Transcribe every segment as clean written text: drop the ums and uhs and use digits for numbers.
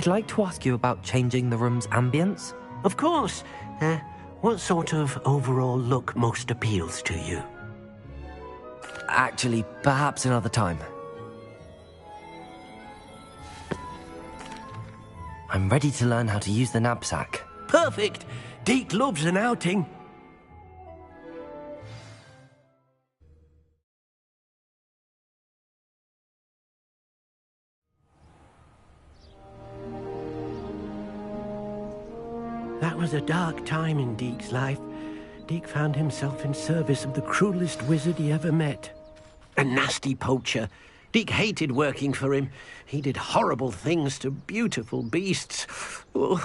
I'd like to ask you about changing the room's ambience. Of course. What sort of overall look most appeals to you? Actually, perhaps another time. I'm ready to learn how to use the knapsack. Perfect! Deke loves an outing. That was a dark time in Deke's life. Deke found himself in service of the cruelest wizard he ever met. A nasty poacher. Deke hated working for him. He did horrible things to beautiful beasts. Oh.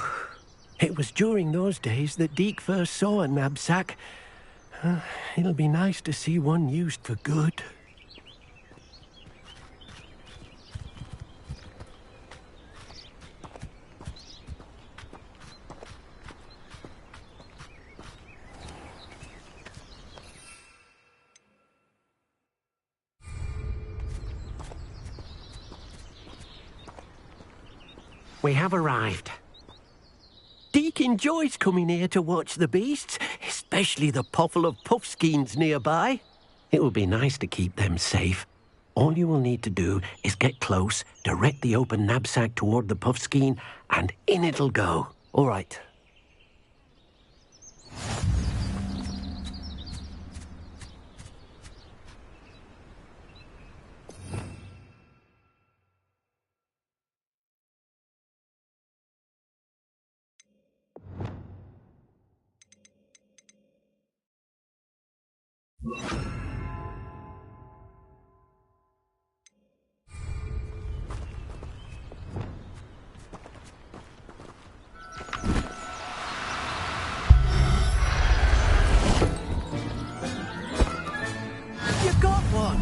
It was during those days that Deke first saw a knapsack. It'll be nice to see one used for good. We have arrived. Deke enjoys coming here to watch the beasts, especially the potful of puffskeins nearby. It will be nice to keep them safe. All you will need to do is get close, direct the open knapsack toward the puffskein, and in it'll go. All right. You got one!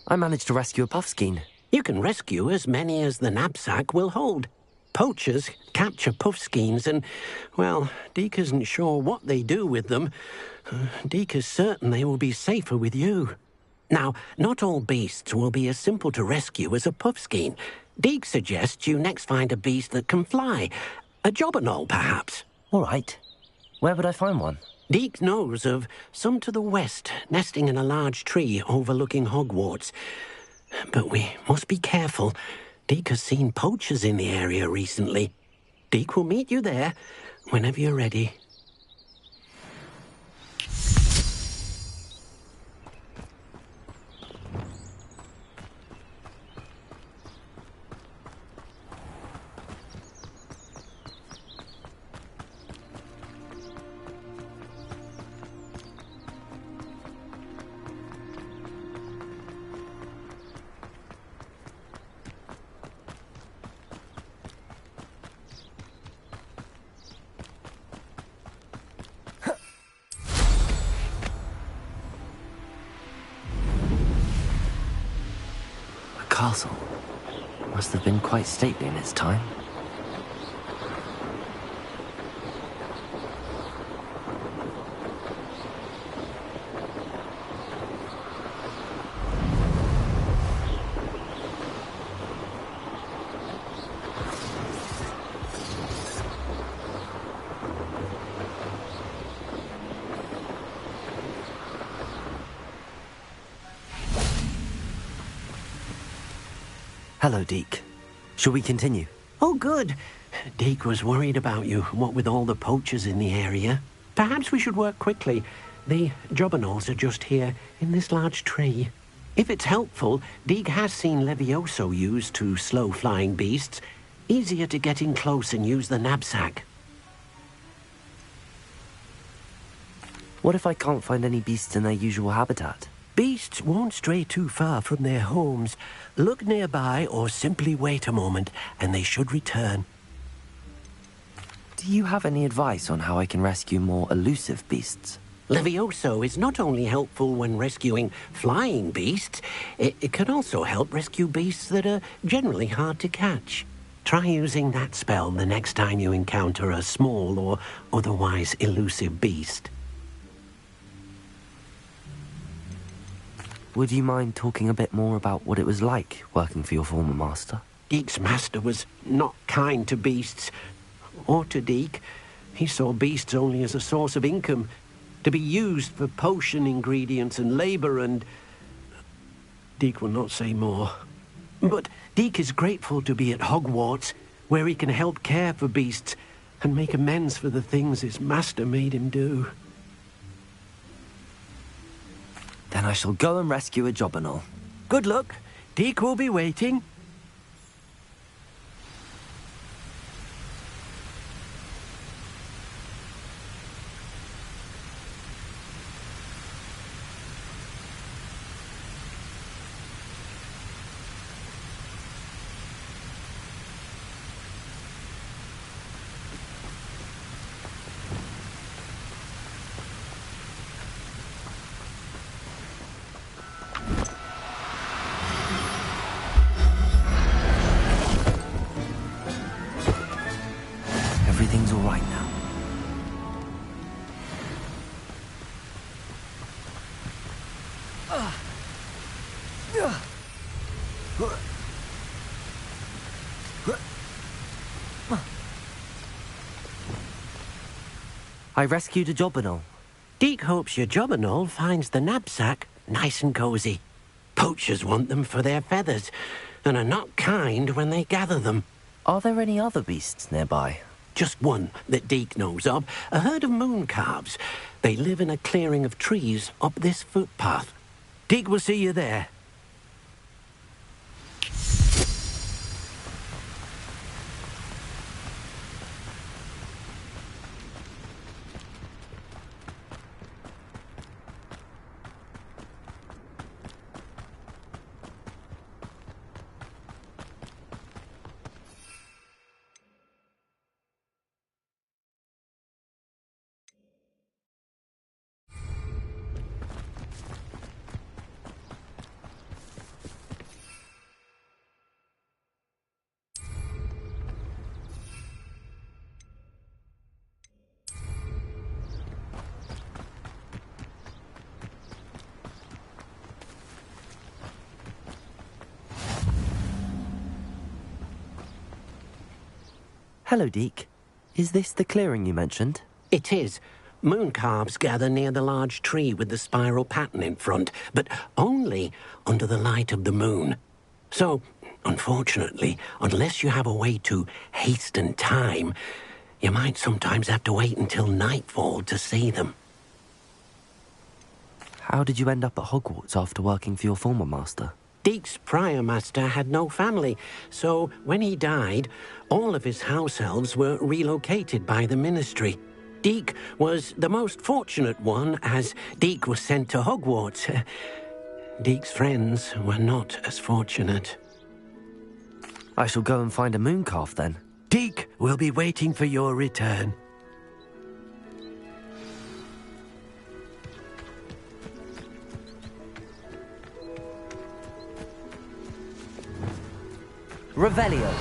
I managed to rescue a puffskein. You can rescue as many as the knapsack will hold. Poachers capture puffskeins and, well, Deke isn't sure what they do with them. Deke is certain they will be safer with you. Now, not all beasts will be as simple to rescue as a puffskein. Deke suggests you next find a beast that can fly. A jobberknoll, perhaps. All right. Where would I find one? Deke knows of some to the west, nesting in a large tree overlooking Hogwarts. But we must be careful. Deke has seen poachers in the area recently. Deke will meet you there whenever you're ready. Castle. Must have been quite stately in its time. Hello, Deke. Shall we continue? Oh, good. Deke was worried about you, what with all the poachers in the area. Perhaps we should work quickly. The jobberknolls are just here, in this large tree. If it's helpful, Deke has seen Levioso used to slow flying beasts. Easier to get in close and use the knapsack. What if I can't find any beasts in their usual habitat? Beasts won't stray too far from their homes. Look nearby or simply wait a moment, and they should return. Do you have any advice on how I can rescue more elusive beasts? Levioso is not only helpful when rescuing flying beasts, it can also help rescue beasts that are generally hard to catch. Try using that spell the next time you encounter a small or otherwise elusive beast. Would you mind talking a bit more about what it was like working for your former master? Deek's master was not kind to beasts, or to Deek. He saw beasts only as a source of income, to be used for potion ingredients and labour, and... Deek will not say more. But Deek is grateful to be at Hogwarts, where he can help care for beasts and make amends for the things his master made him do. Then I shall go and rescue a Jobberknoll. Good luck. Deek will be waiting. Everything's all right now. I rescued a Jobberknoll. Deek hopes your Jobberknoll finds the knapsack nice and cosy. Poachers want them for their feathers, and are not kind when they gather them. Are there any other beasts nearby? Just one that Deek knows of, a herd of moon calves. They live in a clearing of trees up this footpath. Deek will see you there. Hello, Deek. Is this the clearing you mentioned? It is. Moon calves gather near the large tree with the spiral pattern in front, but only under the light of the moon. So, unfortunately, unless you have a way to hasten time, you might sometimes have to wait until nightfall to see them. How did you end up at Hogwarts after working for your former master? Deek's prior master had no family, so when he died, all of his house elves were relocated by the ministry. Deek was the most fortunate one, as Deek was sent to Hogwarts. Deek's friends were not as fortunate. I shall go and find a mooncalf then. Deek will be waiting for your return. Revelio.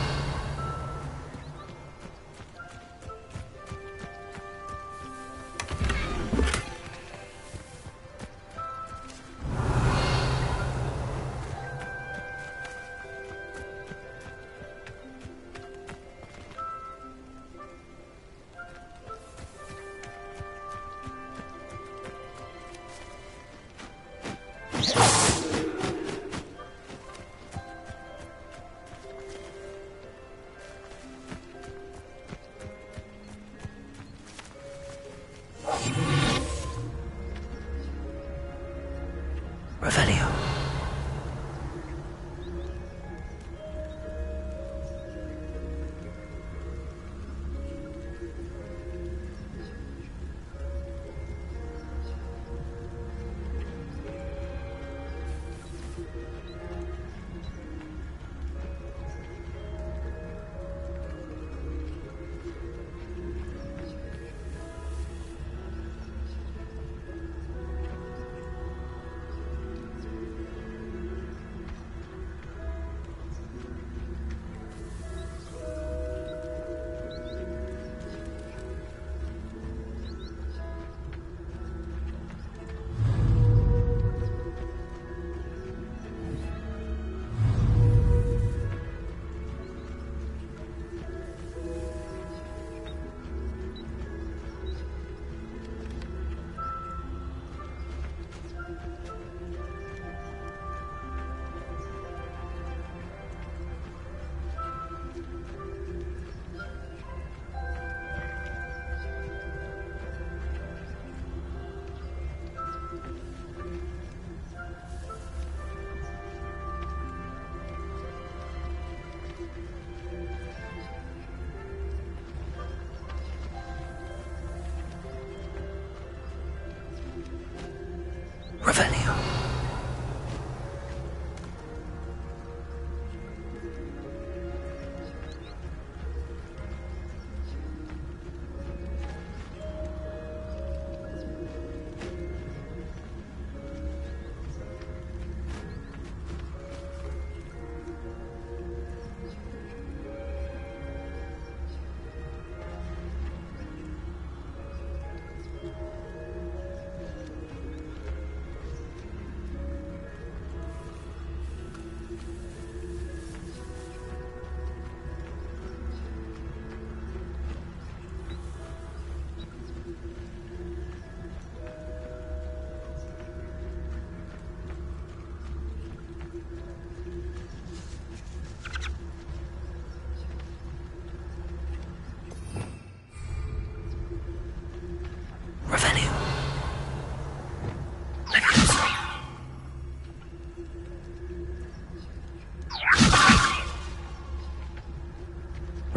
Revelio.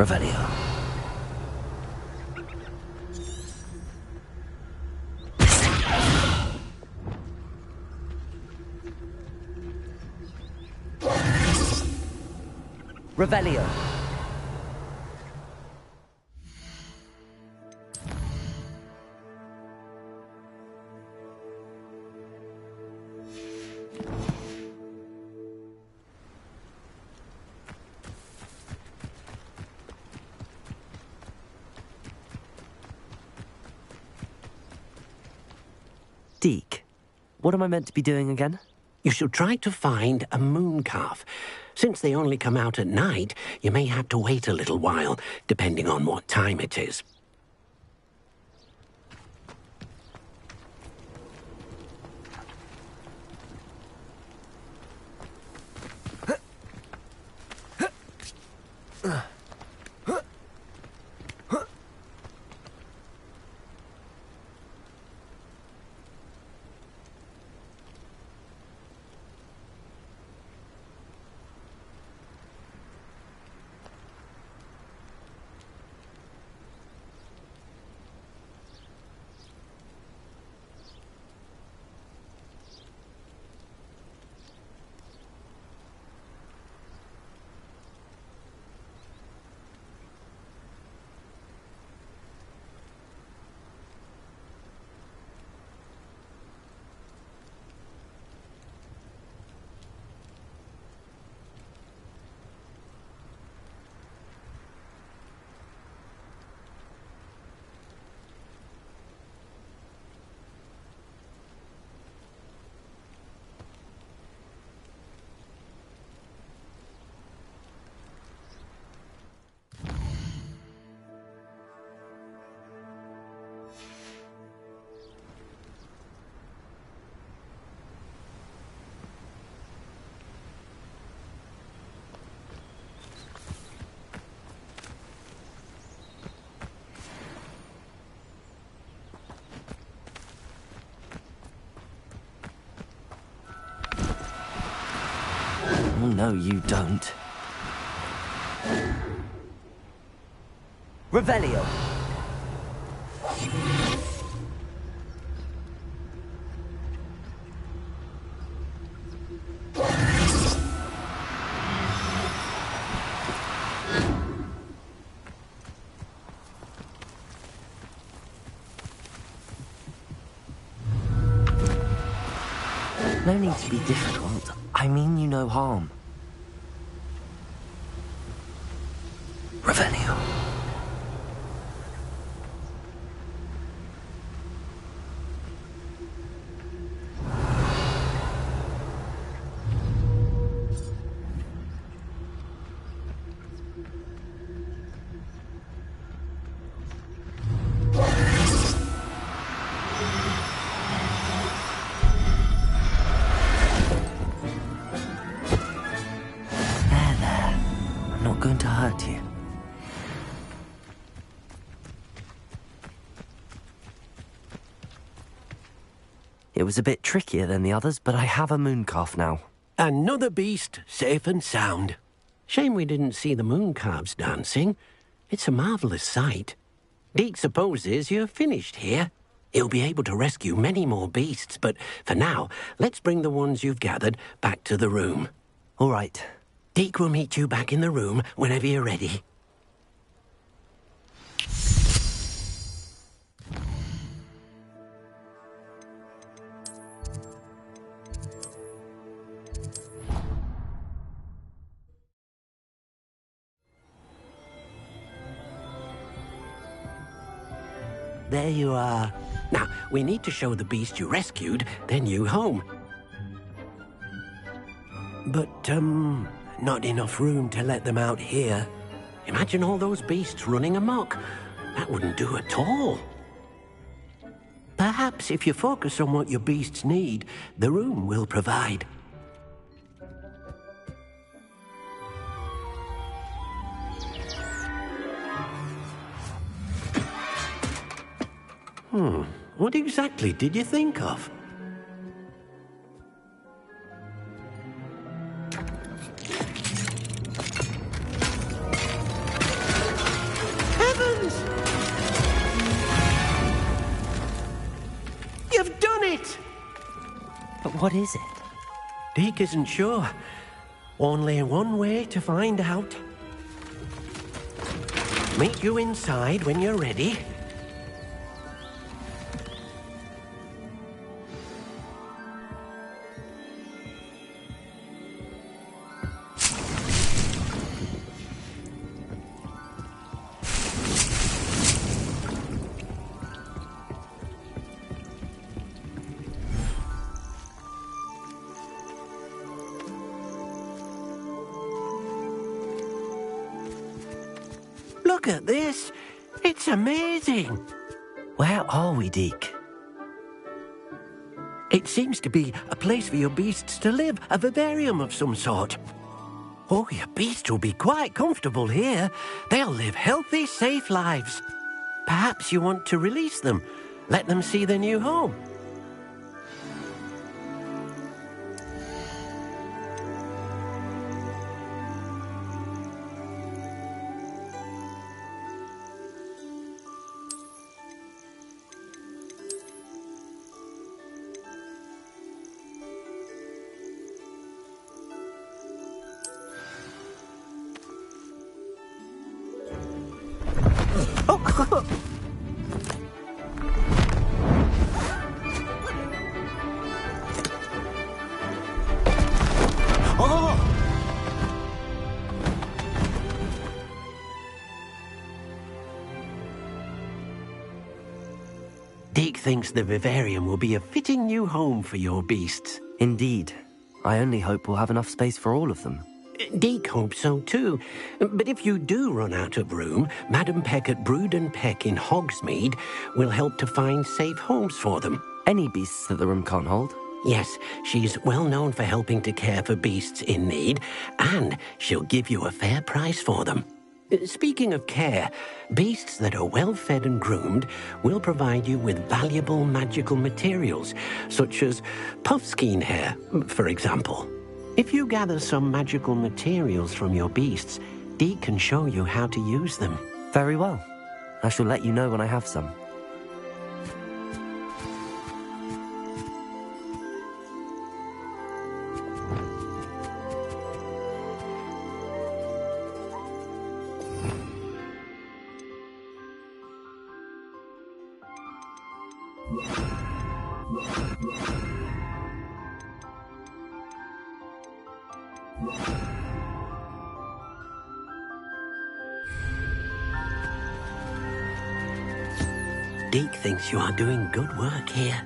Revelio. Revelio. Deke, what am I meant to be doing again? You should try to find a moon calf. Since they only come out at night, you may have to wait a little while, depending on what time it is. Oh, no, you don't. Revelio. No need to be difficult. I mean you no harm. Revelio. I'm not going to hurt you. It was a bit trickier than the others, but I have a mooncalf now. Another beast, safe and sound. Shame we didn't see the moon calves dancing. It's a marvellous sight. Deke supposes you're finished here. He'll be able to rescue many more beasts, but for now, let's bring the ones you've gathered back to the room. All right. Deke will meet you back in the room whenever you're ready. There you are. Now, we need to show the beast you rescued their new home. But, not enough room to let them out here. Imagine all those beasts running amok. That wouldn't do at all. Perhaps if you focus on what your beasts need, the room will provide. What exactly did you think of? You've done it! But what is it? Deke isn't sure. Only one way to find out. Meet you inside when you're ready. Look at this. It's amazing. Where are we, Deke? It seems to be a place for your beasts to live, a vivarium of some sort. Oh, your beasts will be quite comfortable here. They'll live healthy, safe lives. Perhaps you want to release them, let them see their new home. Deke thinks the vivarium will be a fitting new home for your beasts. Indeed. I only hope we'll have enough space for all of them. Deke hopes so too. But if you do run out of room, Madam Peck at Brood and Peck in Hogsmeade will help to find safe homes for them. Any beasts that the room can't hold? Yes, she's well known for helping to care for beasts in need, and she'll give you a fair price for them. Speaking of care, beasts that are well fed and groomed will provide you with valuable magical materials, such as puffskein hair, for example. If you gather some magical materials from your beasts, Deke can show you how to use them. Very well. I shall let you know when I have some. Deke thinks you are doing good work here.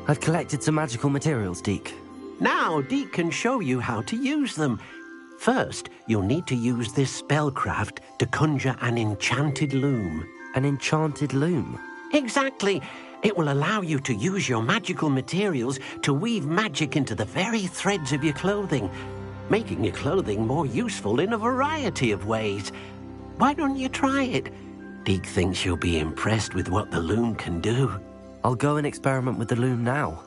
I've collected some magical materials, Deke. Now Deke can show you how to use them. First, you'll need to use this spellcraft to conjure an enchanted loom. An enchanted loom? Exactly. It will allow you to use your magical materials to weave magic into the very threads of your clothing, making your clothing more useful in a variety of ways. Why don't you try it? Deke thinks you'll be impressed with what the loom can do. I'll go and experiment with the loom now.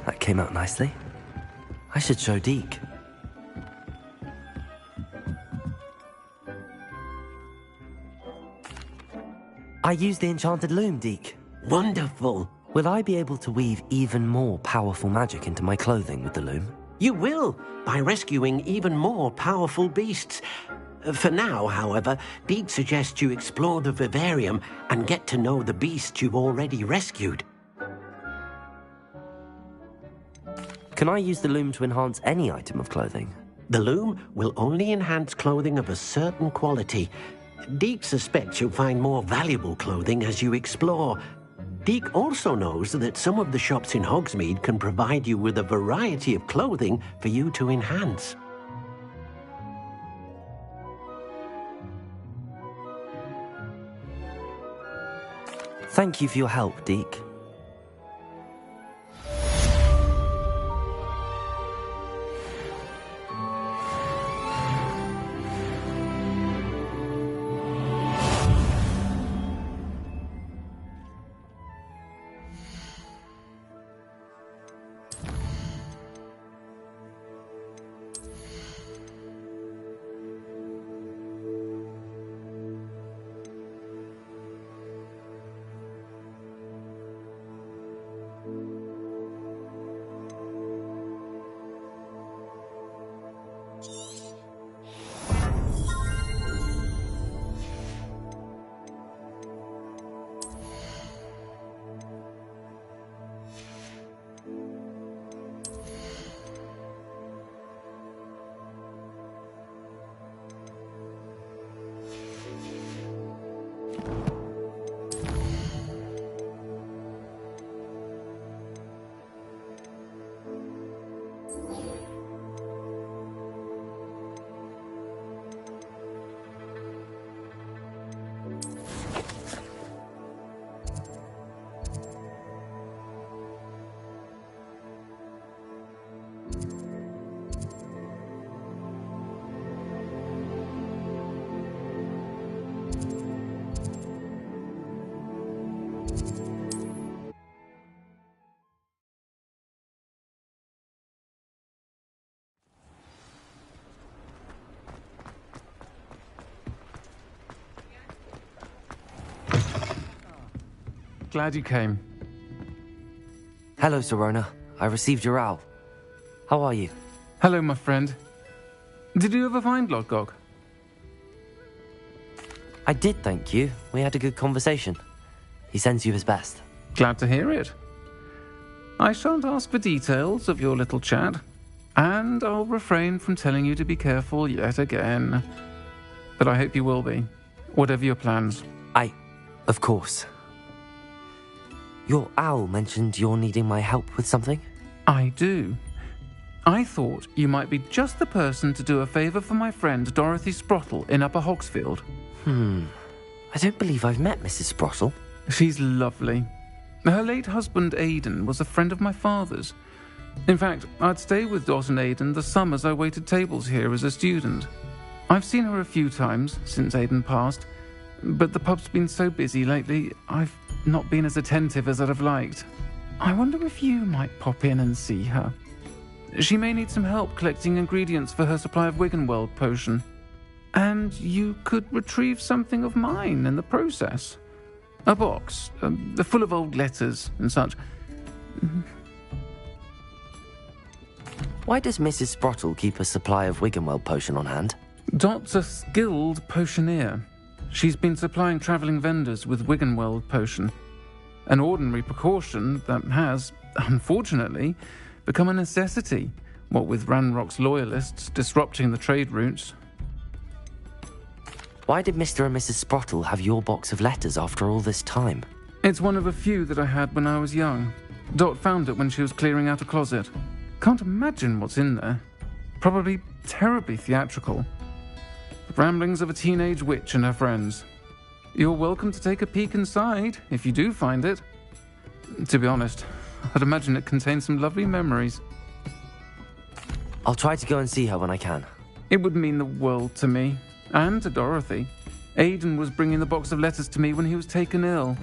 That came out nicely. I should show Deke. I used the enchanted loom, Deke. Wonderful. Will I be able to weave even more powerful magic into my clothing with the loom? You will, by rescuing even more powerful beasts. For now, however, Deke suggests you explore the vivarium and get to know the beasts you've already rescued. Can I use the loom to enhance any item of clothing? The loom will only enhance clothing of a certain quality. Deke suspects you'll find more valuable clothing as you explore. Deke also knows that some of the shops in Hogsmeade can provide you with a variety of clothing for you to enhance. Thank you for your help, Deke. glad you came. Hello, Sirona. I received your owl. How are you? Hello, my friend. Did you ever find Lodgok? I did, thank you. We had a good conversation. He sends you his best. Glad to hear it. I shan't ask for details of your little chat, and I'll refrain from telling you to be careful yet again. But I hope you will be, whatever your plans. Of course. Your owl mentioned you're needing my help with something? I do. I thought you might be just the person to do a favour for my friend Dorothy Sprottle in Upper Hogsfield. I don't believe I've met Mrs. Sprottle. She's lovely. Her late husband Aidan was a friend of my father's. In fact, I'd stay with Dot and Aidan the summers I waited tables here as a student. I've seen her a few times since Aidan passed, but the pub's been so busy lately, I've not been as attentive as I'd have liked. I wonder if you might pop in and see her. She may need some help collecting ingredients for her supply of Wiggenweld potion. And you could retrieve something of mine in the process. A box, full of old letters and such. Why does Mrs. Sprottle keep a supply of Wiggenweld potion on hand? Dot's a skilled potioneer. She's been supplying travelling vendors with Wiggenweld potion. An ordinary precaution that has, unfortunately, become a necessity, what with Ranrock's loyalists disrupting the trade routes. Why did Mr. and Mrs. Sprottle have your box of letters after all this time? It's one of a few that I had when I was young. Dot found it when she was clearing out a closet. Can't imagine what's in there. Probably terribly theatrical. The ramblings of a teenage witch and her friends. You're welcome to take a peek inside, if you do find it. To be honest, I'd imagine it contains some lovely memories. I'll try to go and see her when I can. It would mean the world to me, and to Dorothy. Aidan was bringing the box of letters to me when he was taken ill.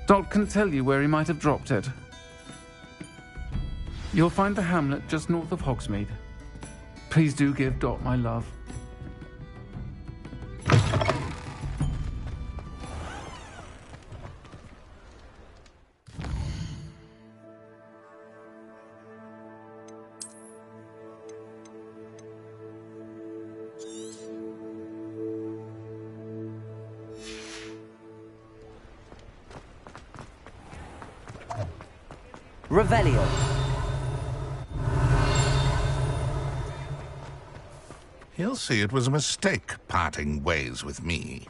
Dot can tell you where he might have dropped it. You'll find the hamlet just north of Hogsmeade. Please do give Dot my love. Revelio. He'll see it was a mistake parting ways with me.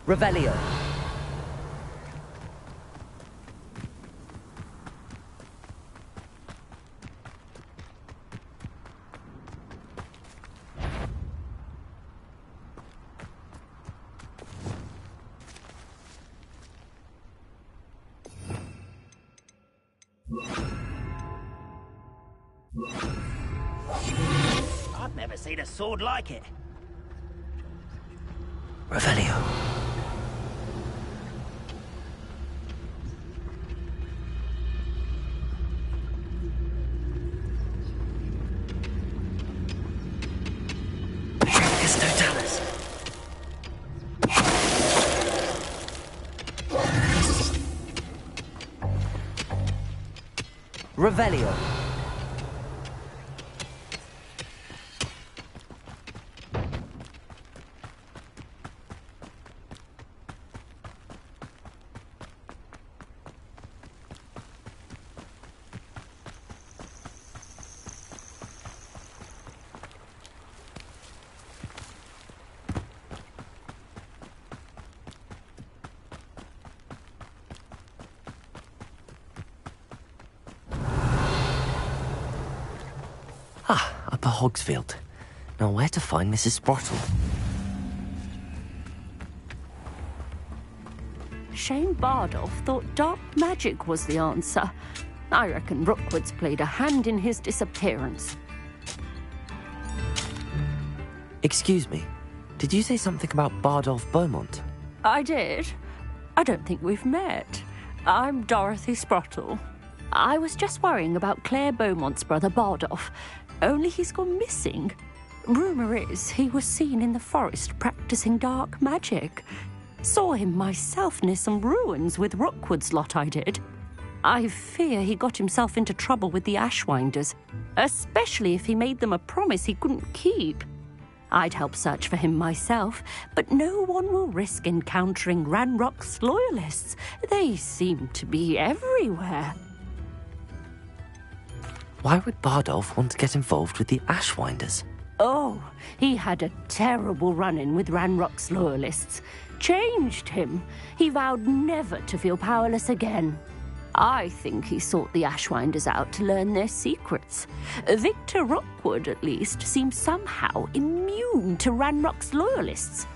Revelio. I've never seen a sword like it. Revelio. Revelio. Upper Hogsfield. Now where to find Mrs. Sprottle? Shane Bardolph thought dark magic was the answer. I reckon Rookwood's played a hand in his disappearance. Excuse me, did you say something about Bardolph Beaumont? I did. I don't think we've met. I'm Dorothy Sprottle. I was just worrying about Claire Beaumont's brother Bardolph, only he's gone missing. Rumour is he was seen in the forest practicing dark magic. Saw him myself near some ruins with Rookwood's lot I did. I fear he got himself into trouble with the Ashwinders, especially if he made them a promise he couldn't keep. I'd help search for him myself, but no one will risk encountering Ranrock's loyalists. They seem to be everywhere. Why would Bardolph want to get involved with the Ashwinders? Oh, he had a terrible run-in with Ranrock's loyalists. Changed him. He vowed never to feel powerless again. I think he sought the Ashwinders out to learn their secrets. Victor Rookwood, at least, seems somehow immune to Ranrock's loyalists.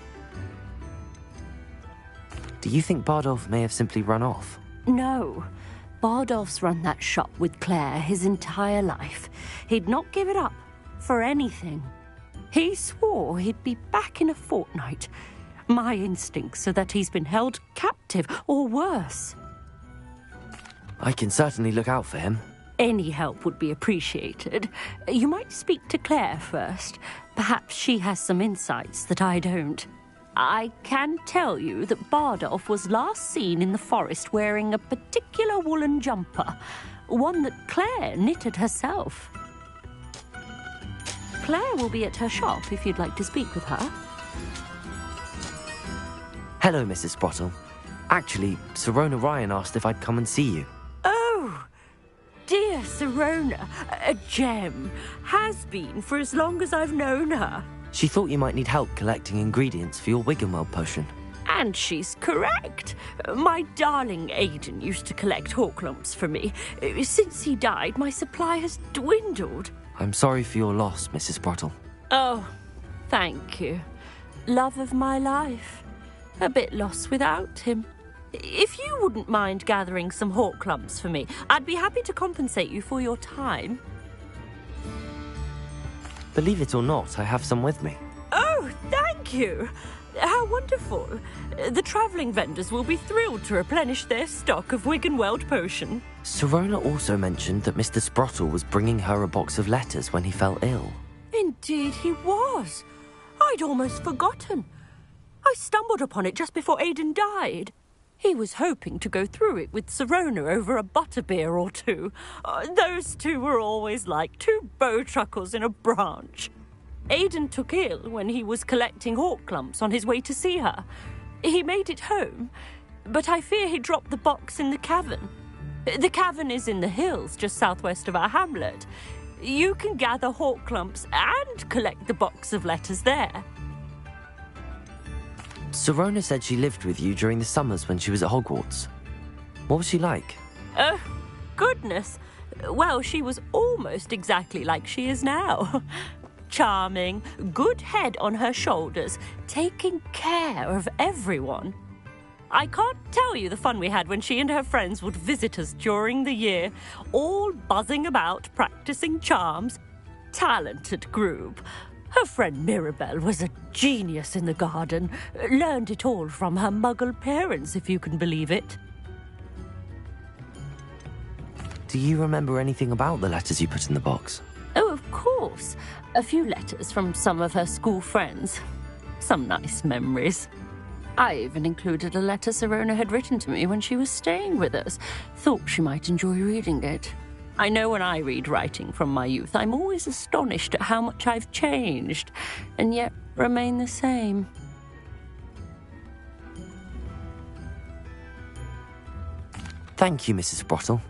Do you think Bardolph may have simply run off? No. Bardolph's run that shop with Claire his entire life. He'd not give it up for anything. He swore he'd be back in a fortnight. My instincts are that he's been held captive, or worse. I can certainly look out for him. Any help would be appreciated. You might speak to Claire first. Perhaps she has some insights that I don't. I can tell you that Bardolph was last seen in the forest wearing a particular woolen jumper, one that Claire knitted herself. Claire will be at her shop if you'd like to speak with her. Hello, Mrs. Sprottle. Actually, Sirona Ryan asked if I'd come and see you. Oh, dear Sirona, a gem. Has been for as long as I've known her. She thought you might need help collecting ingredients for your Wiggenweld potion. And she's correct. My darling Aidan used to collect hawklumps for me. Since he died, my supply has dwindled. I'm sorry for your loss, Mrs. Sprottle. Oh, thank you. Love of my life. A bit lost without him. If you wouldn't mind gathering some hawklumps for me, I'd be happy to compensate you for your time. Believe it or not, I have some with me. Oh, thank you. How wonderful. The travelling vendors will be thrilled to replenish their stock of Wiggenweld potion. Sirona also mentioned that Mr. Sprottle was bringing her a box of letters when he fell ill. Indeed he was. I'd almost forgotten. I stumbled upon it just before Aidan died. He was hoping to go through it with Sirona over a butterbeer or two. Those two were always like two bowtruckles in a branch. Aidan took ill when he was collecting hawklumps on his way to see her. He made it home, but I fear he dropped the box in the cavern. The cavern is in the hills just southwest of our hamlet. You can gather hawklumps and collect the box of letters there. Sirona said she lived with you during the summers when she was at Hogwarts. What was she like? Oh, goodness. Well, she was almost exactly like she is now. Charming, good head on her shoulders, taking care of everyone. I can't tell you the fun we had when she and her friends would visit us during the year, all buzzing about, practicing charms. Talented group. Her friend Mirabelle was a genius in the garden. Learned it all from her muggle parents, if you can believe it. Do you remember anything about the letters you put in the box? Oh, of course. A few letters from some of her school friends. Some nice memories. I even included a letter Sirona had written to me when she was staying with us. Thought she might enjoy reading it. I know when I read writing from my youth, I'm always astonished at how much I've changed, and yet remain the same. Thank you, Mrs. Sprottle.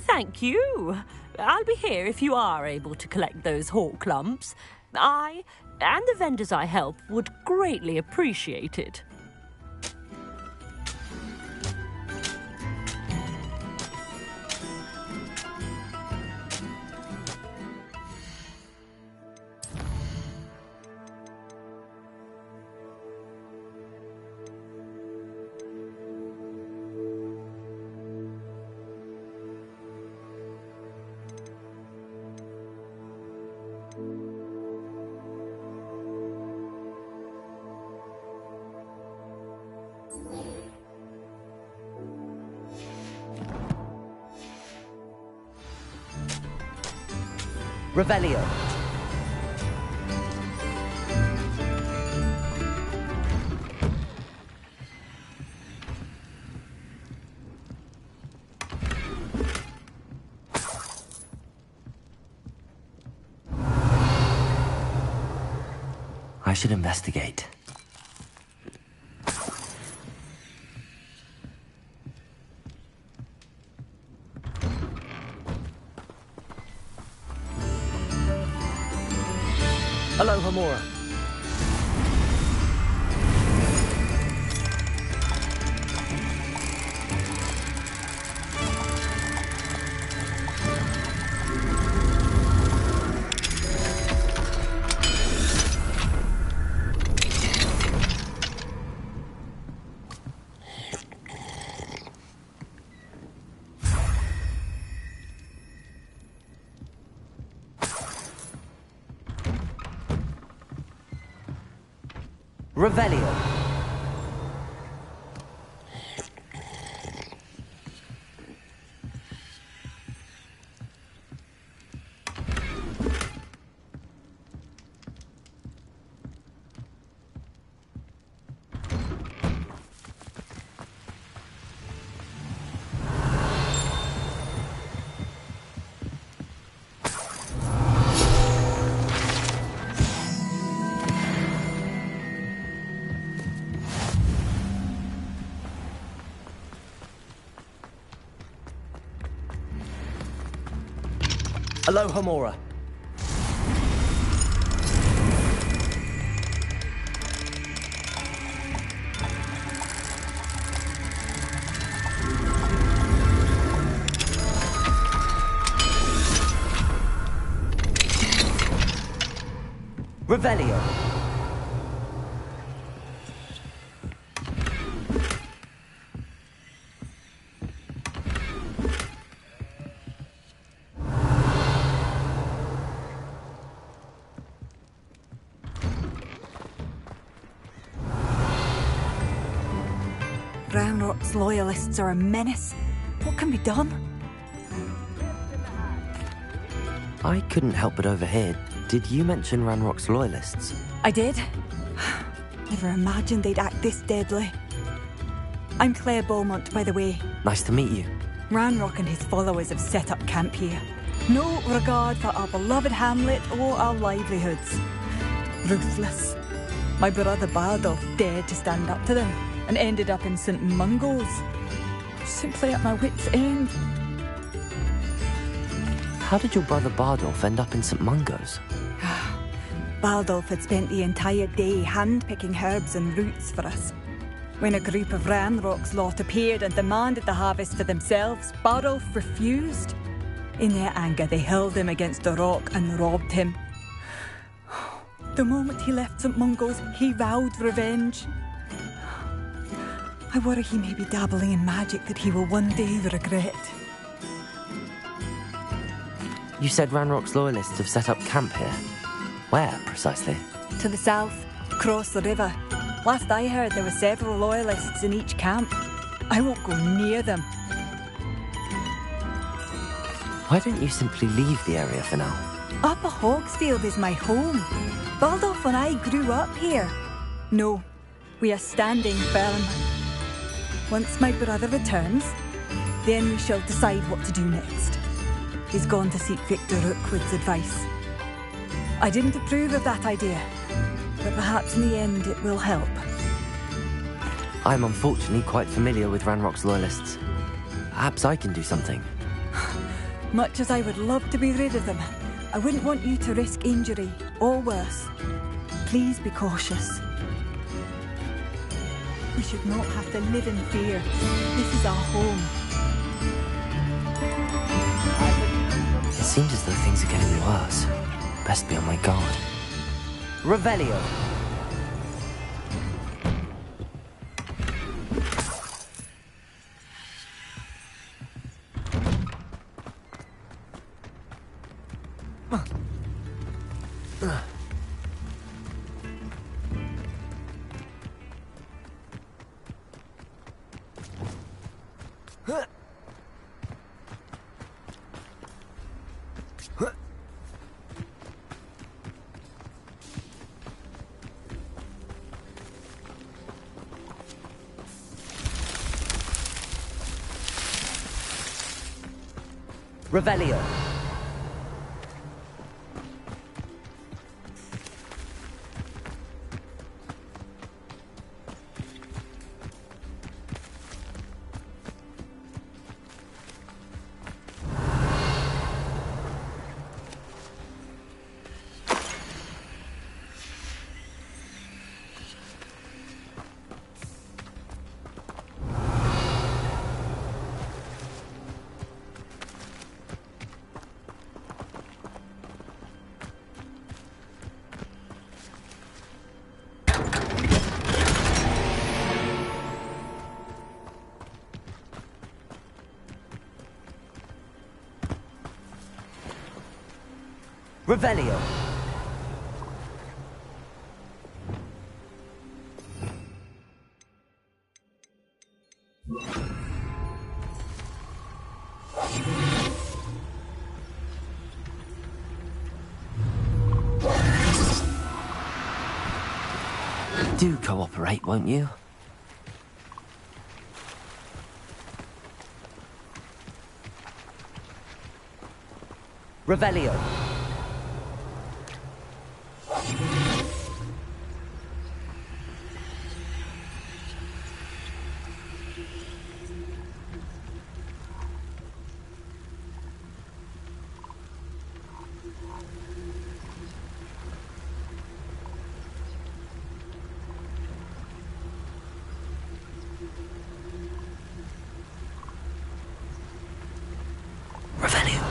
Thank you. I'll be here if you are able to collect those hawklumps. I, and the vendors I help, would greatly appreciate it. Revelio. I should investigate. Hello, Hamura. Revelio. Hello, Hamura. Revelio. Ranrock's loyalists are a menace. What can be done? I couldn't help but overhear. Did you mention Ranrock's loyalists? I did. Never imagined they'd act this deadly. I'm Claire Beaumont, by the way. Nice to meet you. Ranrock and his followers have set up camp here. No regard for our beloved hamlet or our livelihoods. Ruthless. My brother Bardolph dared to stand up to them and ended up in St. Mungo's. Simply at my wit's end. How did your brother Bardolph end up in St. Mungo's? Bardolph had spent the entire day hand-picking herbs and roots for us. When a group of Ranrock's lot appeared and demanded the harvest for themselves, Bardolph refused. In their anger, they hurled him against a rock and robbed him. The moment he left St. Mungo's, he vowed revenge. I worry he may be dabbling in magic that he will one day regret. You said Ranrock's loyalists have set up camp here. Where, precisely? To the south, across the river. Last I heard, there were several loyalists in each camp. I won't go near them. Why don't you simply leave the area for now? Upper Hogsfield is my home. Baldolph and I grew up here. No, we are standing firm. Once my brother returns, then we shall decide what to do next. He's gone to seek Victor Rookwood's advice. I didn't approve of that idea, but perhaps in the end it will help. I'm unfortunately quite familiar with Ranrock's loyalists. Perhaps I can do something. Much as I would love to be rid of them, I wouldn't want you to risk injury, or worse. Please be cautious. We should not have to live in fear. This is our home. It seems as though things are getting worse. Best be on my guard. Revelio. Revelio. Revelio. Do cooperate, won't you? Revelio. Revelio.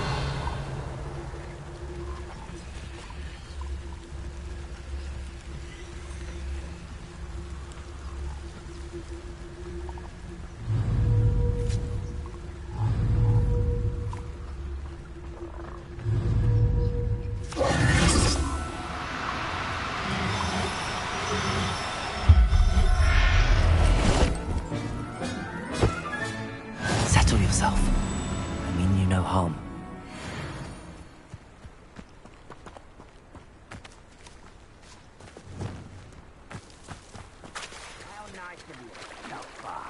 Settle yourself. I mean you no harm. How nice of you. Not far.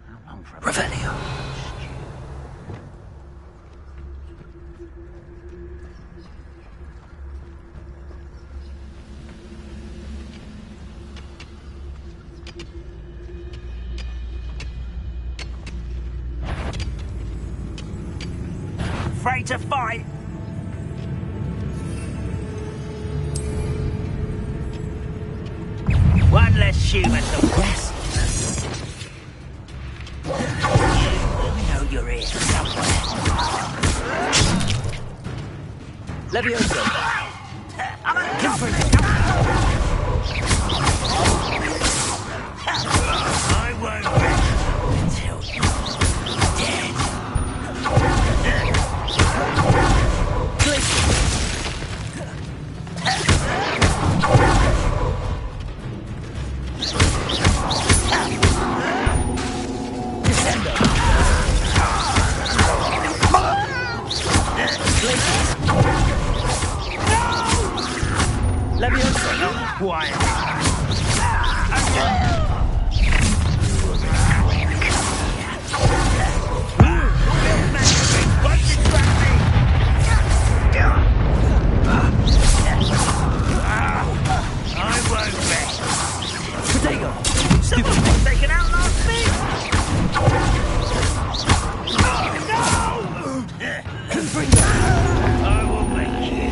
How long for a Revelio. Afraid to fight? One less human to Yes. I know you're here somewhere. Levioso. I'm a I won't rest until you're dead. Levioso. Quiet. I won't rest. Protego. Someone was taken out last week. Confringo. I will make you.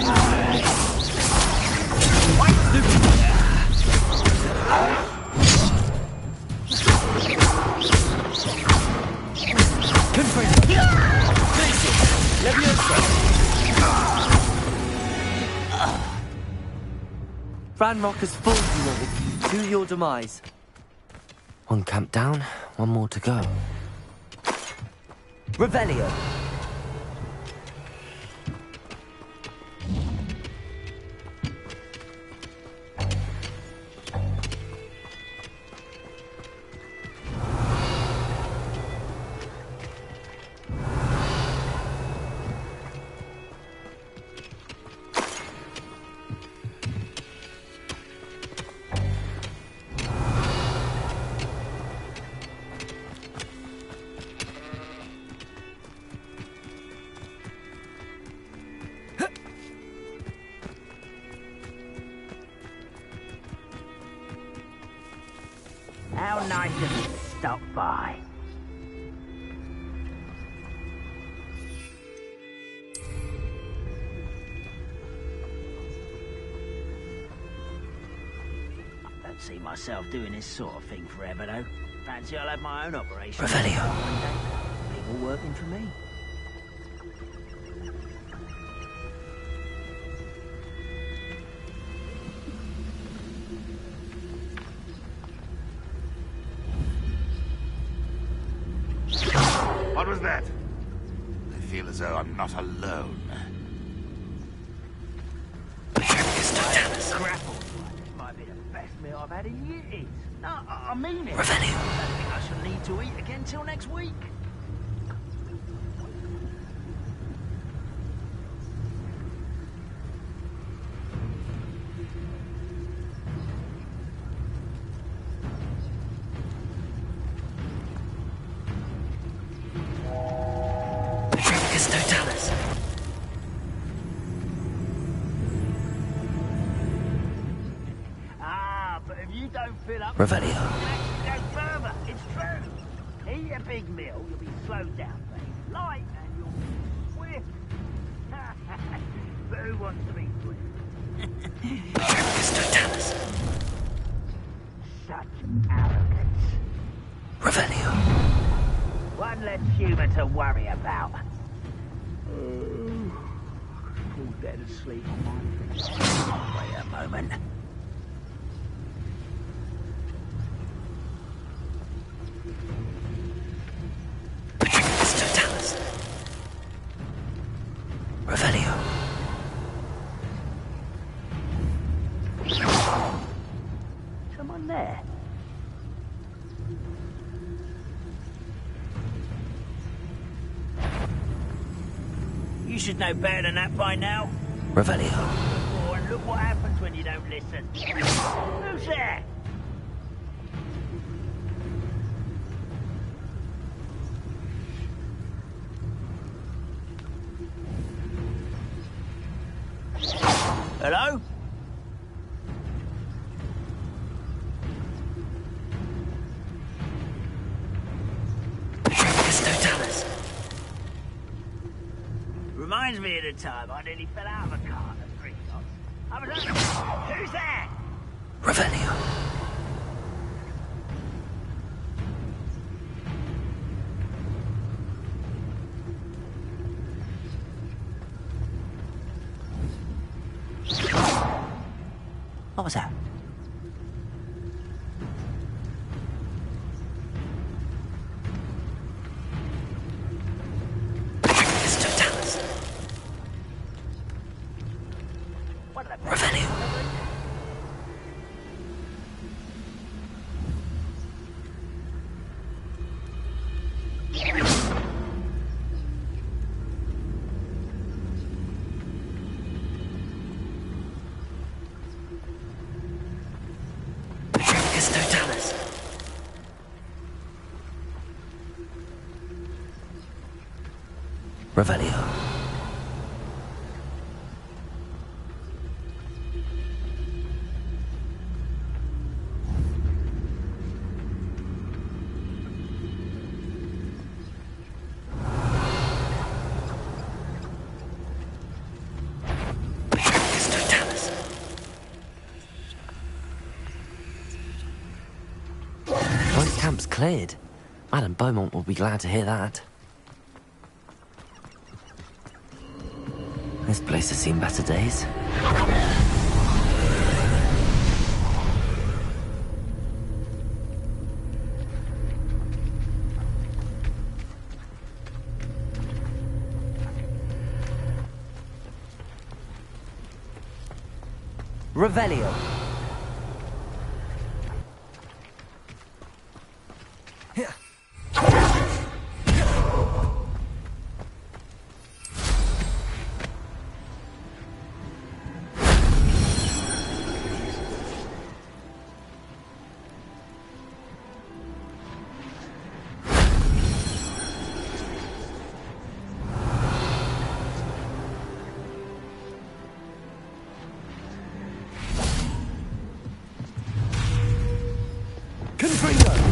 Confringo. Levioso. Ranrock has fooled you all to your demise. One camp down, one more to go. Revelio. How nice of you to stop by. I don't see myself doing this sort of thing forever, though. Fancy I'll have my own operation. Revelio. One day. People working for me. What was that? I feel as though I'm not alone. Grapple. This might be the best meal I've had in years. No, I mean it. I don't think I shall need to eat again till next week. You don't fill up. Revelio. You can actually go further. It's true. Eat a big meal, you'll be slowed down, babe. Light, and you'll be swift. But who wants to be swift? Such arrogance. Revelio. One less human to worry about. Fall dead asleep on my feet. Wait a moment. Revelio. Someone there. You should know better than that by now. Revelio. Oh, and look what happens when you don't listen. Who's there? Hello? Reminds me of the time I nearly fell out of a car at 3 knots. I was like, who's there? Revelio. What was that? Revelio. Revelio. Once camp's cleared, Madame Beaumont will be glad to hear that. This place has seen better days. Revelio. Confringo!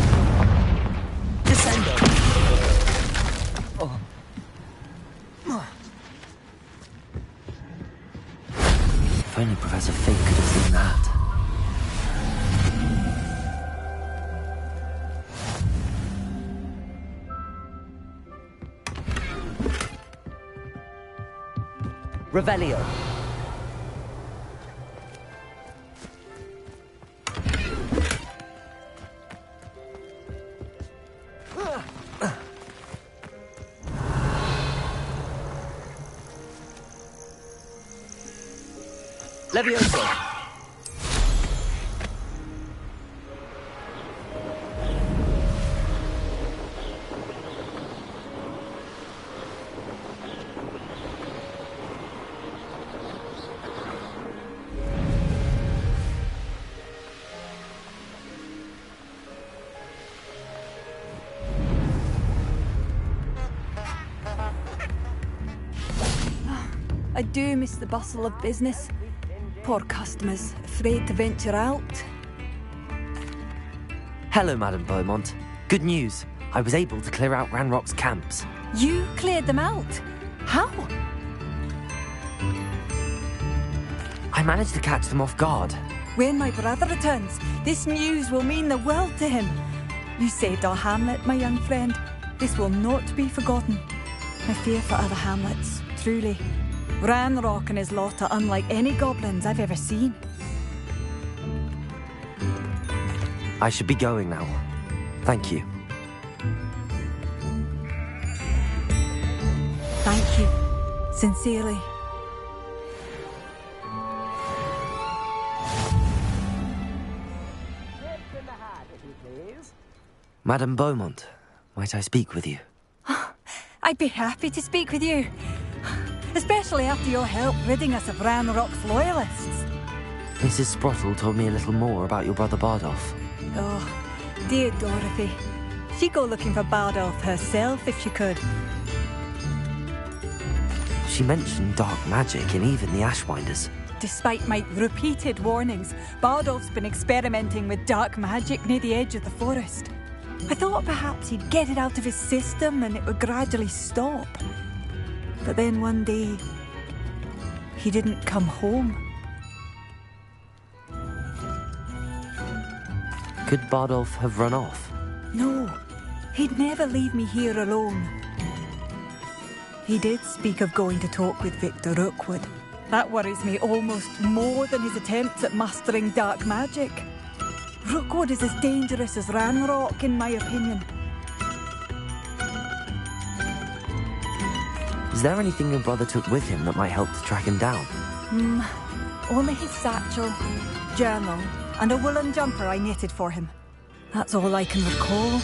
stars of fate could have seen that. Revelio. Levioso. I do miss the bustle of business. Poor customers, afraid to venture out. Hello, Madame Beaumont. Good news. I was able to clear out Ranrock's camps. You cleared them out? How? I managed to catch them off guard. When my brother returns, this news will mean the world to him. You saved our hamlet, my young friend. This will not be forgotten. I fear for other hamlets, truly. Ranrock and his lot are unlike any goblins I've ever seen. I should be going now. Thank you. Thank you. Sincerely. Madame Beaumont, might I speak with you? I'd be happy to speak with you. Especially after your help ridding us of Ranrock's loyalists. Mrs. Sprottle told me a little more about your brother Bardolph. Oh, dear Dorothy. She'd go looking for Bardolph herself if she could. She mentioned dark magic in even the Ashwinders. Despite my repeated warnings, Bardolph's been experimenting with dark magic near the edge of the forest. I thought perhaps he'd get it out of his system and it would gradually stop. But then one day, he didn't come home. Could Bardolph have run off? No, he'd never leave me here alone. He did speak of going to talk with Victor Rookwood. That worries me almost more than his attempts at mastering dark magic. Rookwood is as dangerous as Ranrock, in my opinion. Is there anything your brother took with him that might help to track him down? Only his satchel, journal, and a woolen jumper I knitted for him. That's all I can recall.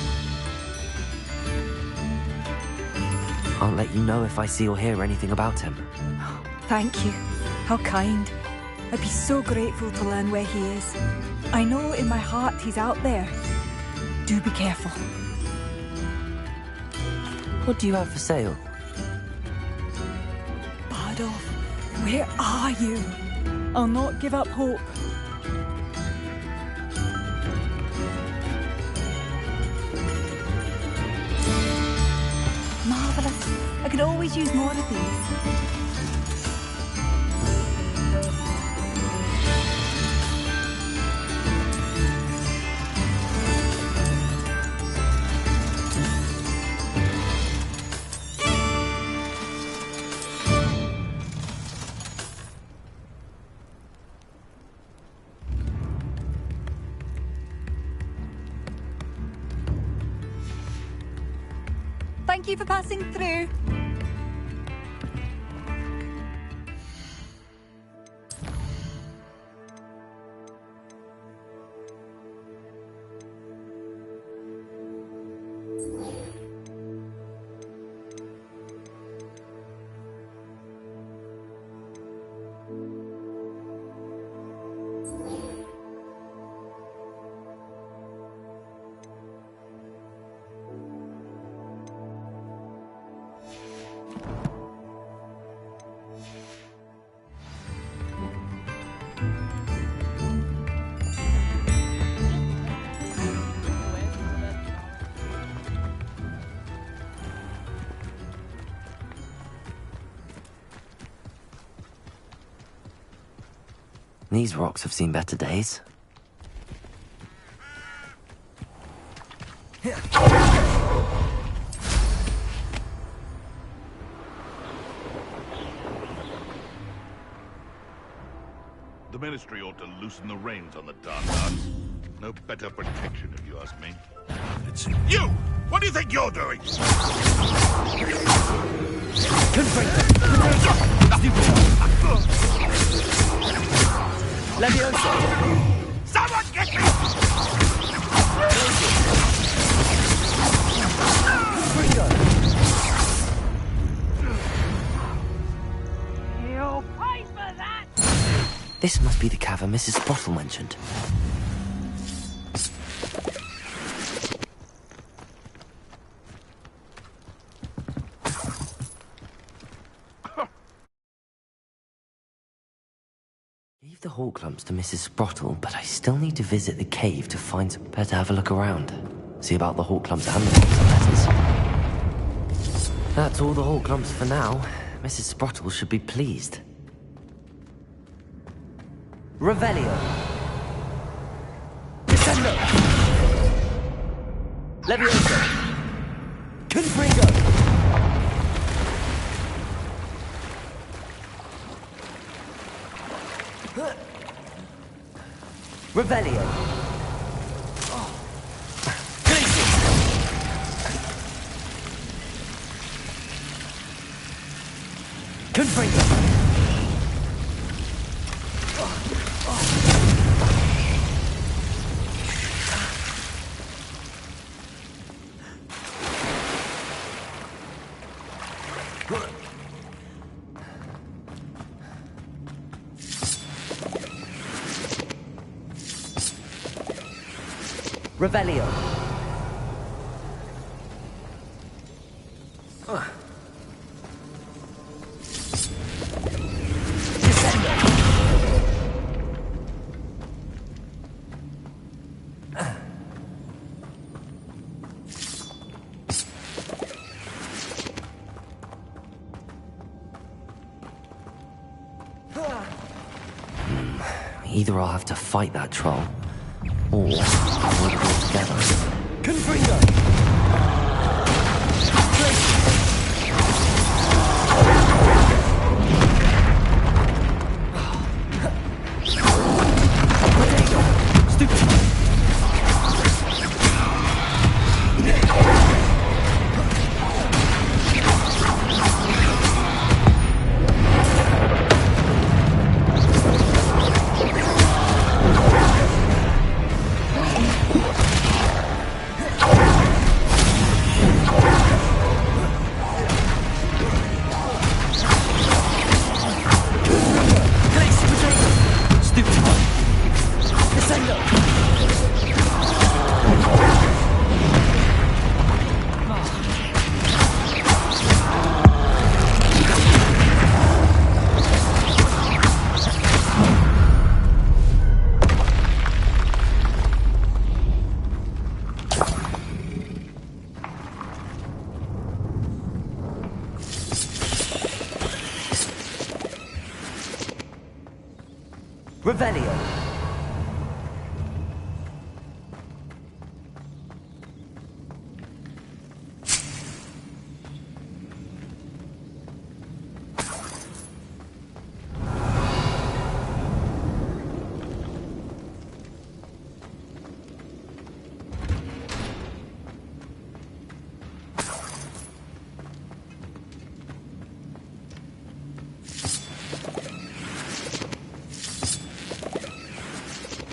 I'll let you know if I see or hear anything about him. Thank you. How kind. I'd be so grateful to learn where he is. I know in my heart he's out there. Do be careful. What do you have for sale? Bardolph, where are you? I'll not give up hope. Marvellous. I could always use more of these. Thank you for passing through. these rocks have seen better days. The Ministry ought to loosen the reins on the dark arts. No better protection, if you ask me. It's you! What do you think you're doing? Levioso! Someone get me! You'll pay for that! This must be the cavern Mrs. Sprottle mentioned. Gave the hall clumps to Mrs. Sprottle, but I still need to visit the cave to find some better to have a look around. See about the hall clumps and the box of letters. That's all the hall clumps for now. Mrs. Sprottle should be pleased. Revelio. Descendo. Levioso. Confringo. Revelio. Glacius. Confringo. Revelio. Descendo. Either I'll have to fight that troll, or I'll work it all together. Confringo. Revelio.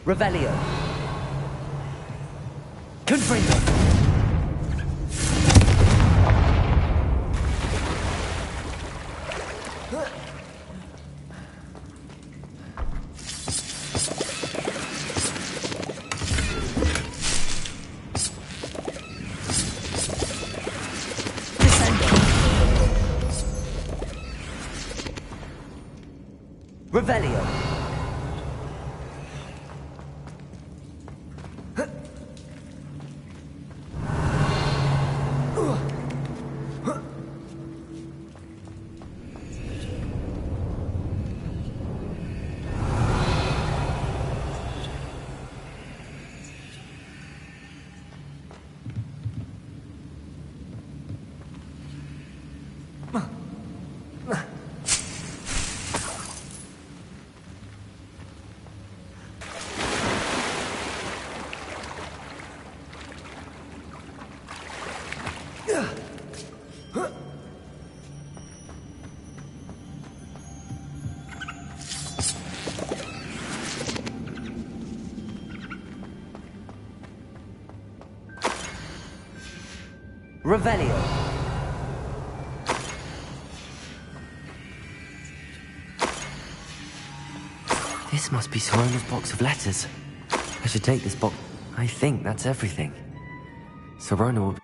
Revelio. Confringo. Descendo. Revelio. Revelio. This must be Sorona's box of letters. I should take this box. I think that's everything. Sorona will be...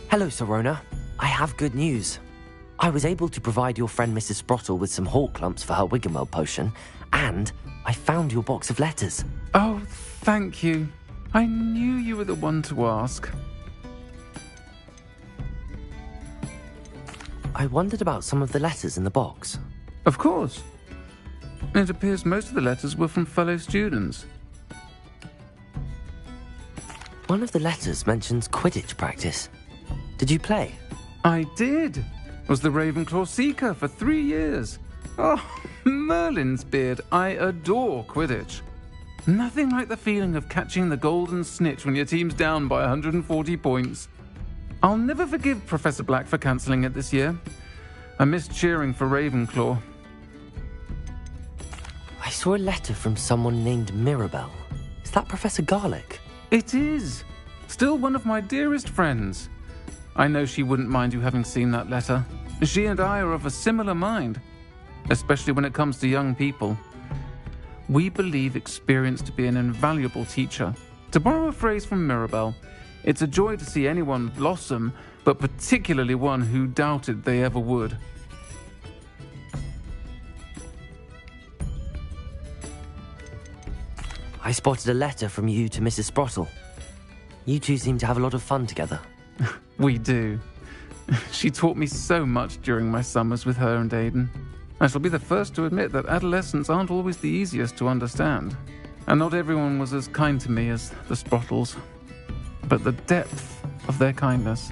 Hello, Sorona. I have good news. I was able to provide your friend Mrs. Sprottle with some hawk clumps for her Wiggenweld potion, and I found your box of letters. Oh, thank you. I knew you were the one to ask. I wondered about some of the letters in the box. Of course. It appears most of the letters were from fellow students. One of the letters mentions Quidditch practice. Did you play? I did. Was the Ravenclaw Seeker for 3 years. Oh, Merlin's beard. I adore Quidditch. Nothing like the feeling of catching the golden snitch when your team's down by 140 points. I'll never forgive Professor Black for cancelling it this year. I missed cheering for Ravenclaw. I saw a letter from someone named Mirabelle. Is that Professor Garlick? It is. Still one of my dearest friends. I know she wouldn't mind you having seen that letter. She and I are of a similar mind, especially when it comes to young people. We believe experience to be an invaluable teacher. To borrow a phrase from Mirabelle, it's a joy to see anyone blossom, but particularly one who doubted they ever would. I spotted a letter from you to Mrs. Sprottle. You two seem to have a lot of fun together. We do. She taught me so much during my summers with her and Aidan. I shall be the first to admit that adolescents aren't always the easiest to understand. And not everyone was as kind to me as the Sprottles. But the depth of their kindness,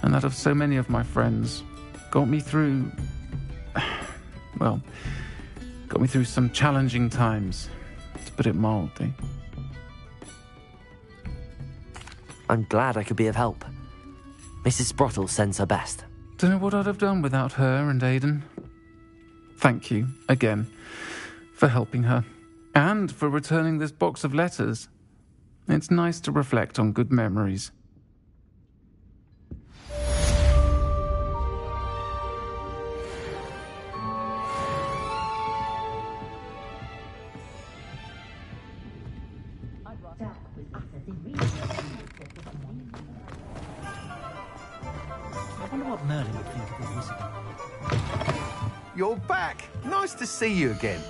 and that of so many of my friends, got me through... well, got me through some challenging times, to put it mildly. I'm glad I could be of help. Mrs. Sprottle sends her best. Don't know what I'd have done without her and Aidan. Thank you, again, for helping her, and for returning this box of letters. It's nice to reflect on good memories. I wonder what Merlin would think of the wizard. You're back. Nice to see you again.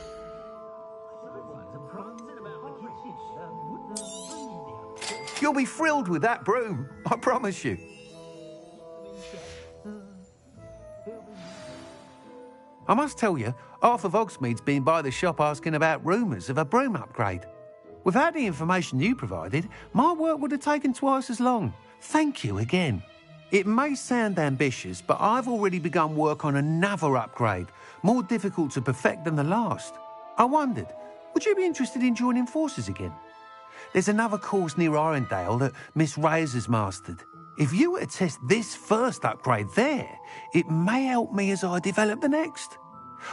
You'll be thrilled with that broom, I promise you. I must tell you, half of Hogsmeade's been by the shop asking about rumours of a broom upgrade. Without the information you provided, my work would have taken twice as long. Thank you again. It may sound ambitious, but I've already begun work on another upgrade, more difficult to perfect than the last. I wondered, would you be interested in joining forces again? There's another course near Irondale that Miss Reyes has mastered. If you were to test this first upgrade there, it may help me as I develop the next.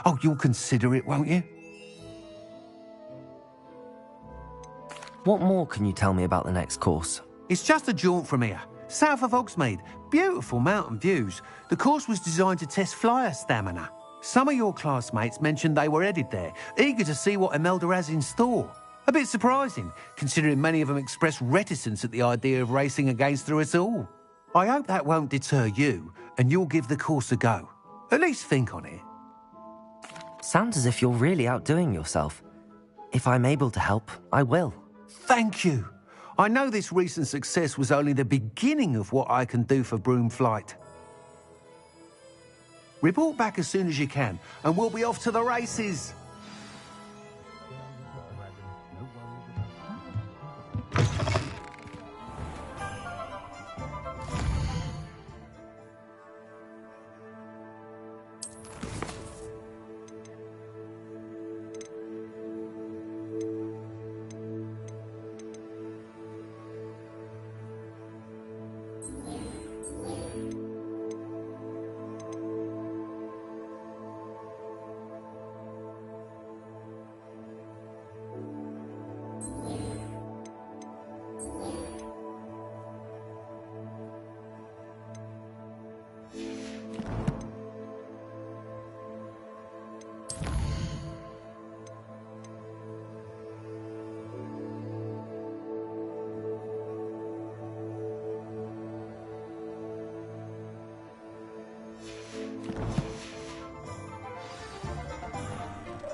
Oh, you'll consider it, won't you? What more can you tell me about the next course? It's just a jaunt from here, south of Hogsmeade. Beautiful mountain views. The course was designed to test flyer stamina. Some of your classmates mentioned they were headed there, eager to see what Imelda has in store. A bit surprising, considering many of them expressed reticence at the idea of racing against her at all. I hope that won't deter you, and you'll give the course a go. At least think on it. Sounds as if you're really outdoing yourself. If I'm able to help, I will. Thank you. I know this recent success was only the beginning of what I can do for Broomflight. Report back as soon as you can, and we'll be off to the races.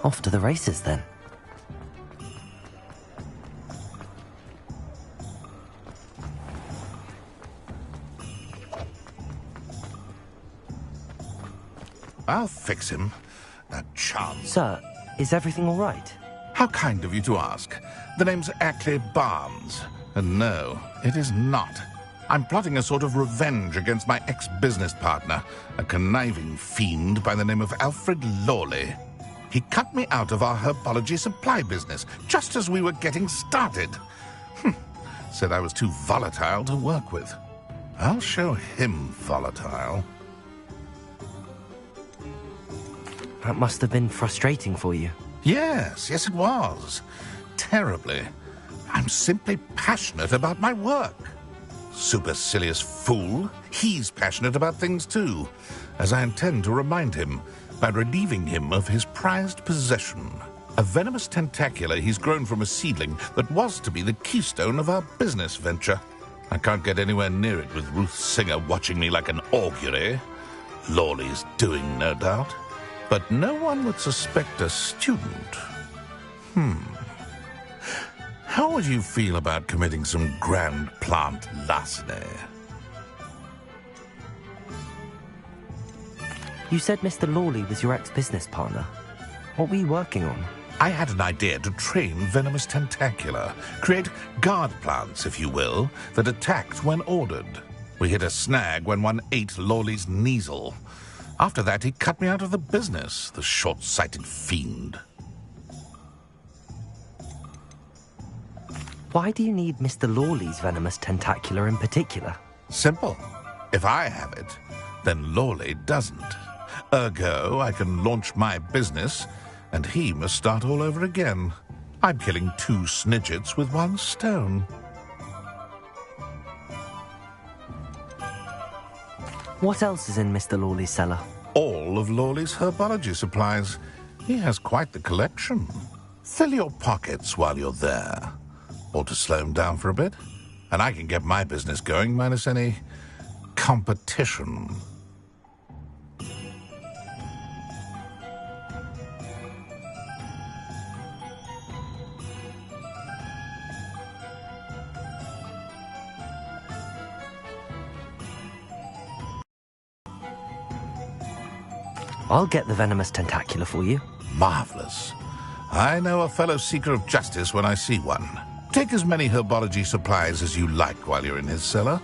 Off to the races, then. I'll fix him. That chance. Sir, is everything all right? How kind of you to ask. The name's Ackley Barnes. And no, it is not. I'm plotting a sort of revenge against my ex-business partner, a conniving fiend by the name of Alfred Lawley. He cut me out of our herbology supply business just as we were getting started. Said I was too volatile to work with. I'll show him volatile. That must have been frustrating for you. Yes, it was. Terribly. I'm simply passionate about my work. Supercilious fool. He's passionate about things too, as I intend to remind him by relieving him of his prized possession, a venomous tentacula he's grown from a seedling that was to be the keystone of our business venture. I can't get anywhere near it with Ruth Singer watching me like an augury. Lawley's doing, no doubt. But no one would suspect a student. How would you feel about committing some grand plant larceny? You said Mr. Lawley was your ex-business partner. What were you working on? I had an idea to train venomous tentacula, create guard plants, if you will, that attacked when ordered. We hit a snag when one ate Lawley's Kneasel. After that, he cut me out of the business, the short-sighted fiend. Why do you need Mr. Lawley's venomous tentacula in particular? Simple. If I have it, then Lawley doesn't. Ergo, I can launch my business, and he must start all over again. I'm killing two snidgets with one stone. What else is in Mr. Lawley's cellar? All of Lawley's herbology supplies. He has quite the collection. Fill your pockets while you're there. Or to slow him down for a bit, and I can get my business going minus any competition. I'll get the venomous tentacula for you. Marvelous. I know a fellow seeker of justice when I see one. Take as many herbology supplies as you like while you're in his cellar.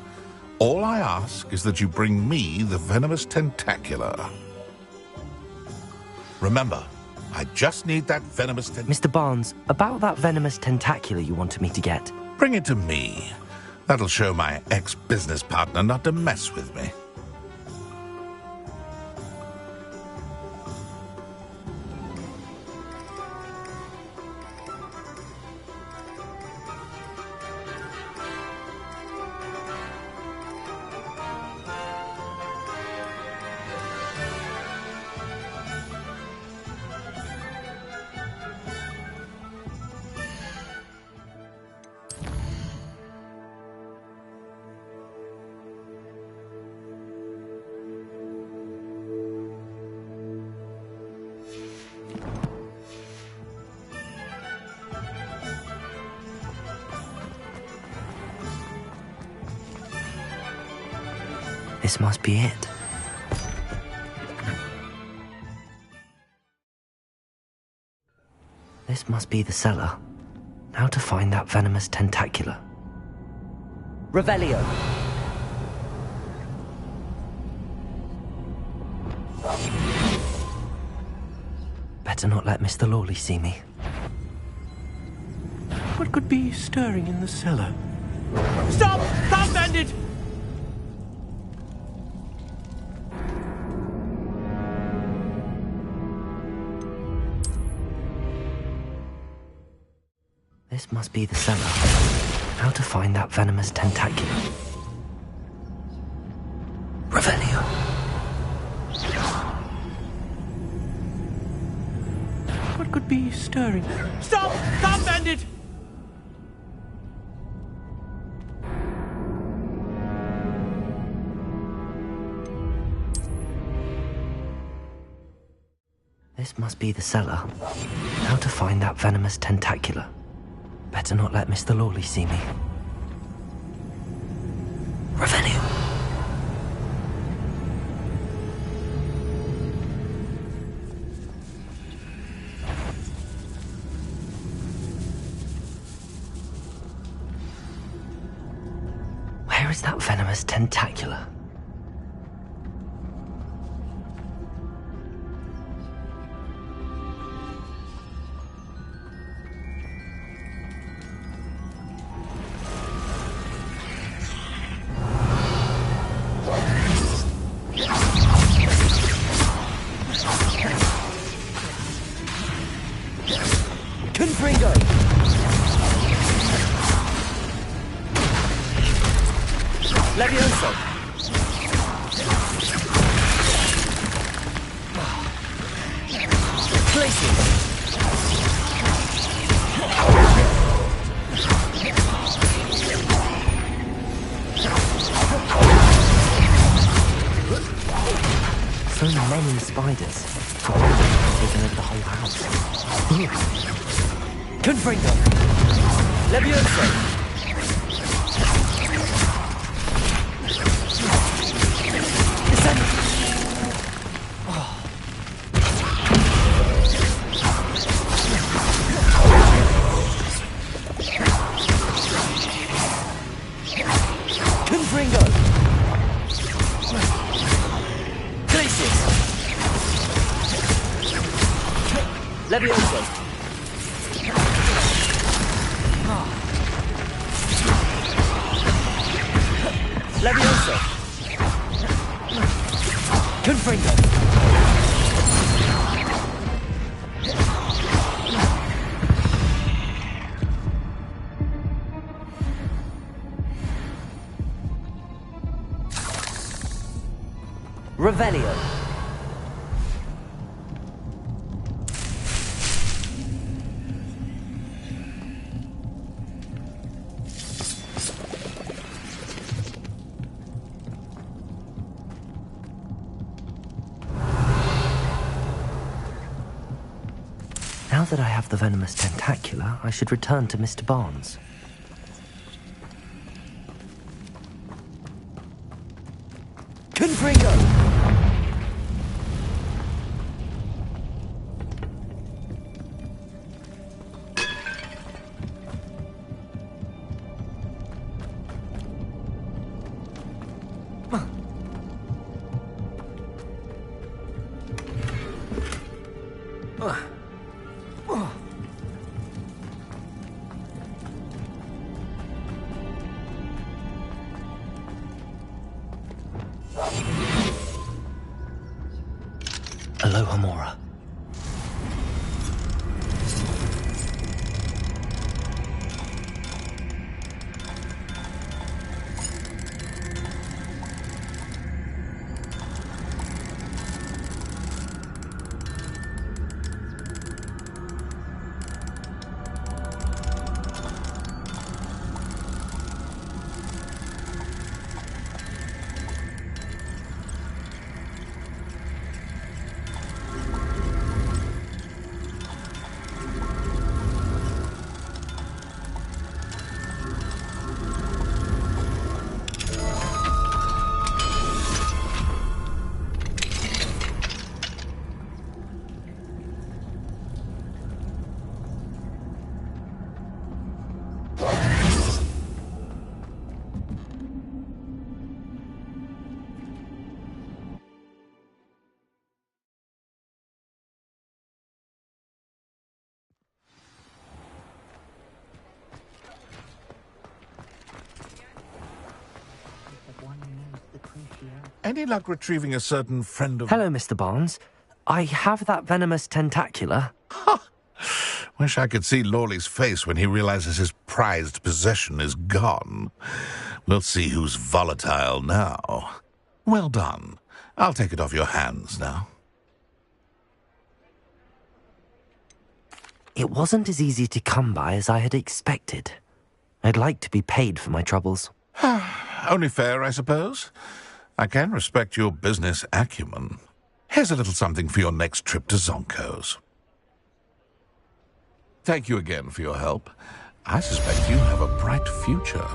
All I ask is that you bring me the venomous tentacular. Remember, I just need that venomous Mr. Barnes, about that venomous tentacular you wanted me to get. Bring it to me. That'll show my ex-business partner not to mess with me. This must be it. This must be the cellar. Now to find that venomous tentacular. Revelio. Better not let Mr. Lawley see me. What could be stirring in the cellar? Stop! Stop, bandit! This must be the cellar. How to find that venomous tentacular. Revelio. What could be stirring? Stop! Stop, bandit! This must be the cellar. How to find that venomous tentacular. Better not let Mr. Lawley see me. Revelio. Where is that venomous tentacular? So many spiders. For one of them has taken over the whole house. Confringo. Levioso. Descend. Confringo. Levioso. Levioso. Confringo. Revelio. Now that I have the venomous tentacular, I should return to Mr. Barnes. Confringo. Aloha Mora. Any luck retrieving a certain friend of... Hello, Mr. Barnes. I have that venomous tentacula. Wish I could see Lawley's face when he realizes his prized possession is gone. We'll see who's volatile now. Well done. I'll take it off your hands now. It wasn't as easy to come by as I had expected. I'd like to be paid for my troubles. Only fair, I suppose. I can respect your business acumen. Here's a little something for your next trip to Zonko's. Thank you again for your help. I suspect you have a bright future.